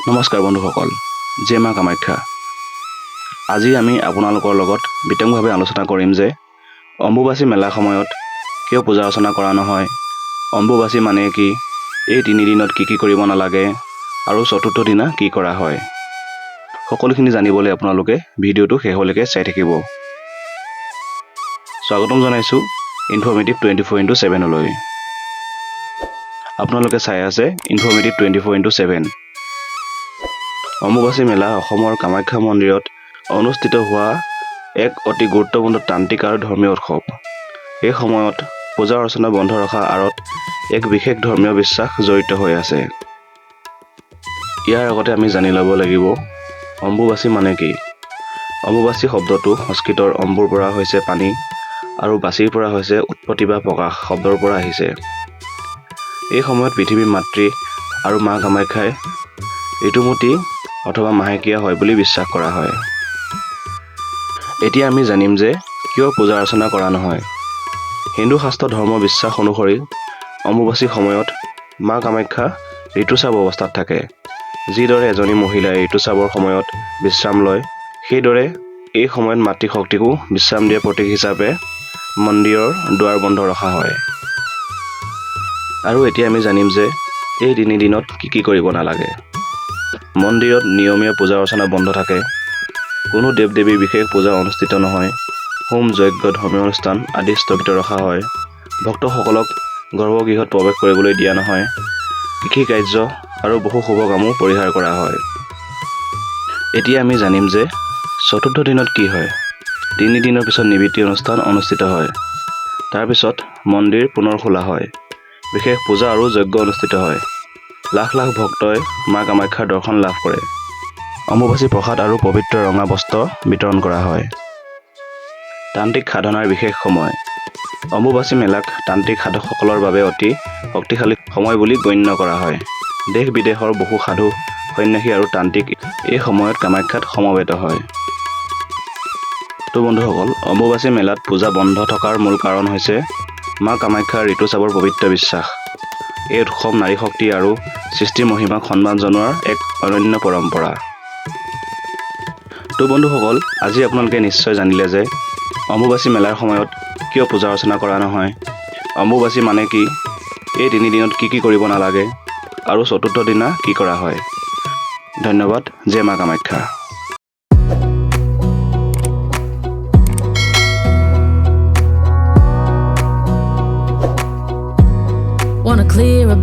নমস্কাৰ বন্ধুসকল, জয় মা কামাখ্যা। আজি আমি আপোনালোকৰ লগত বিতংভাৱে আলোচনা কৰিম যে অম্বুবাচী মেলাৰ সময়ত কিয় পূজা অৰ্চনা কৰা নহয়, অম্বুবাচী মানে কি, এই 3 দিনত কি কৰিব নালাগে আৰু চতুৰ্থ দিনা কি কৰা হয়। সকলোখিনি জানিবলৈ আপোনালোকে ভিডিঅ'টো শেষলৈকে চাই থাকিব। স্বাগতম জনাইছোঁ ইনফৰ্মেটিভ 24x7লৈ। আপোনালোকে চাই আছে ইনফৰ্মেটিভ 24x7। অম্বুবাচী মেলা অসমৰ কামাখ্যা মন্দিৰত অনুষ্ঠিত হোৱা এক অতি গুৰুত্বপূৰ্ণ তান্ত্ৰিক আৰু ধৰ্মীয় উৎসৱ। এই সময়ত পূজা অৰ্চনা বন্ধ ৰখাৰ আঁৰত এক বিশেষ ধৰ্মীয় বিশ্বাস জড়িত হৈ আছে। ইয়াৰ আগতে আমি জানি ল'ব লাগিব অম্বুবাচী মানে কি। অম্বুবাচী শব্দটো সংস্কৃতৰ অম্বুৰ পৰা হৈছে পানী আৰু বাচীৰ পৰা হৈছে উৎপত্তি বা প্ৰকাশ শব্দৰ পৰা আহিছে। এই সময়ত পৃথিৱীৰ মাতৃ আৰু মা কামাখ্যাই ঋতুমতী অথবা মাহেকীয়া হয় বুলি বিশ্বাস কৰা হয়। এতিয়া আমি জানিম যে কিয় পূজা অৰ্চনা কৰা নহয়। হিন্দু শাস্ত্ৰ ধৰ্ম বিশ্বাস অনুসৰি অম্বুবাচী সময়ত মা কামাখ্যা ঋতুস্ৰাৱ অৱস্থাত থাকে। যিদৰে এজনী মহিলাই ঋতুস্ৰাৱৰ সময়ত বিশ্ৰাম লয়, সেইদৰে এই সময়ত মাতৃশক্তিকো বিশ্ৰাম দিয়াৰ প্ৰতীক হিচাপে মন্দিৰৰ দুৱাৰ বন্ধ ৰখা হয়। আৰু এতিয়া আমি জানিম যে এই 3 দিনত কি কৰিব নালাগে। মন্দিৰত নিয়মীয়া পূজা অৰ্চনা বন্ধ থাকে। কোনো দেৱ দেৱীৰ বিশেষ পূজা অনুষ্ঠিত নহয়। হোম যজ্ঞ ধৰ্মীয় অনুষ্ঠান আদি স্থগিত ৰখা হয়। ভক্তসকলক গৰ্ভগৃহত প্ৰৱেশ কৰিবলৈ দিয়া নহয়। কৃষি কাৰ্য আৰু বহু শুভ কামো পৰিহাৰ কৰা হয়। এতিয়া আমি জানিম যে চতুৰ্থ দিনত কি হয়। 3 দিনৰ পিছত নিবৃত্তি অনুষ্ঠান অনুষ্ঠিত হয়। তাৰপিছত মন্দিৰ পুনৰ খোলা হয়। বিশেষ পূজা আৰু যজ্ঞ অনুষ্ঠিত হয়। লাখ লাখ ভক্তই মা কামাখ্যাৰ দৰ্শন লাভ কৰে। অম্বুবাচী প্ৰসাদ আৰু পবিত্ৰ ৰঙা বস্ত্ৰ বিতৰণ কৰা হয়। তান্ত্ৰিক সাধনাৰ বিশেষ সময়। অম্বুবাচী মেলাক তান্ত্ৰিক সাধকসকলৰ বাবে অতি শক্তিশালী সময় বুলি গণ্য কৰা হয়। দেশ বিদেশৰ বহু সাধু, সন্যাসী আৰু তান্ত্ৰিক এই সময়ত কামাখ্যাত সমবেত হয়। তো বন্ধুসকল, অম্বুবাচী মেলাত পূজা বন্ধ থকাৰ মূল কাৰণ হৈছে মা কামাখ্যাৰ ঋতুস্ৰাৱৰ পবিত্ৰ বিশ্বাস। এই উৎসৱ নাৰী শক্তি আৰু সৃষ্টিৰ মহিমাক সন্মান জনোৱাৰ এক অনন্য পৰম্পৰা। তো বন্ধুসকল, আজি আপোনালোকে নিশ্চয় জানিলে যে অম্বুবাচী মেলাৰ সময়ত কিয় পূজা অৰ্চনা কৰা নহয়, অম্বুবাচী মানে কি, এই 3 দিনত কি কৰিব নালাগে আৰু চতুৰ্থ দিনা কি কৰা হয়। ধন্যবাদ। জয় মা কামাখ্যা। Wanna clear a